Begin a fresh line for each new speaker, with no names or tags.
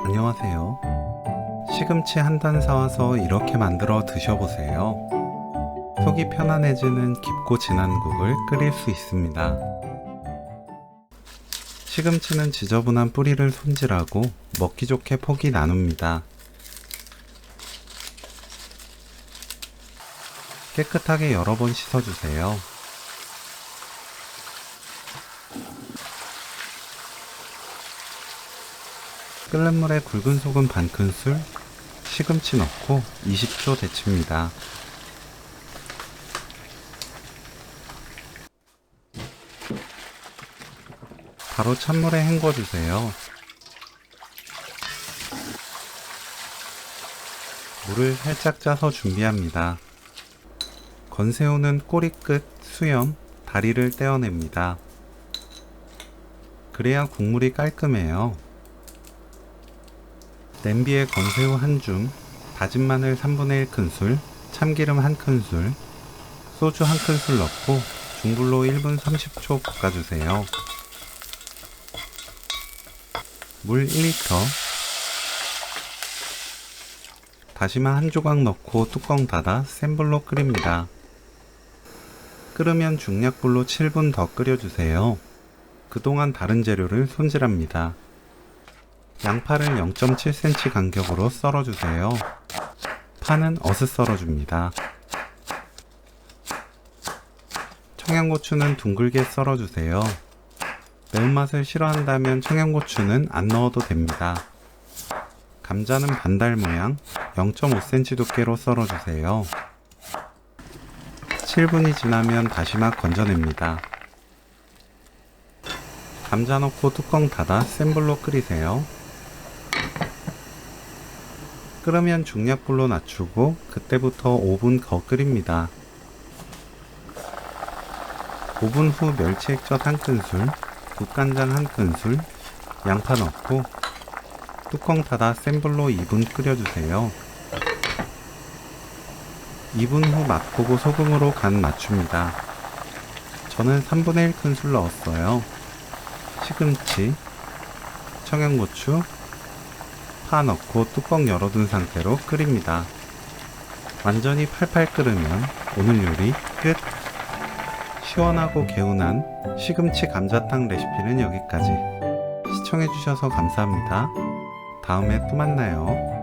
안녕하세요. 시금치 한 단 사와서 이렇게 만들어 드셔보세요. 속이 편안해지는 깊고 진한 국을 끓일 수 있습니다. 시금치는 지저분한 뿌리를 손질하고 먹기 좋게 포기 나눕니다. 깨끗하게 여러 번 씻어주세요. 끓는 물에 굵은 소금 반 큰술, 시금치 넣고 20초 데칩니다. 바로 찬물에 헹궈주세요. 물을 살짝 짜서 준비합니다. 건새우는 꼬리 끝, 수염, 다리를 떼어냅니다. 그래야 국물이 깔끔해요. 냄비에 건새우 한 줌, 다진 마늘 3분의 1 큰술, 참기름 1큰술, 소주 1큰술 넣고 중불로 1분 30초 볶아주세요. 물 1리터, 다시마 한 조각 넣고 뚜껑 닫아 센 불로 끓입니다. 끓으면 중약불로 7분 더 끓여주세요. 그동안 다른 재료를 손질합니다. 양파를 0.7cm 간격으로 썰어주세요. 파는 어슷 썰어줍니다. 청양고추는 둥글게 썰어주세요. 매운맛을 싫어한다면 청양고추는 안 넣어도 됩니다. 감자는 반달 모양 0.5cm 두께로 썰어주세요. 7분이 지나면 다시마 건져냅니다. 감자 넣고 뚜껑 닫아 센 불로 끓이세요. 끓으면 중약불로 낮추고 그때부터 5분 더 끓입니다. 5분 후 멸치 액젓 1큰술, 국간장 1큰술, 양파 넣고 뚜껑 닫아 센 불로 2분 끓여주세요. 2분 후 맛보고 소금으로 간 맞춥니다. 저는 3분의 1 큰술 넣었어요. 시금치, 청양고추, 파 넣고 뚜껑 열어둔 상태로 끓입니다. 완전히 팔팔 끓으면 오늘 요리 끝! 시원하고 개운한 시금치 감자탕 레시피는 여기까지. 시청해주셔서 감사합니다. 다음에 또 만나요.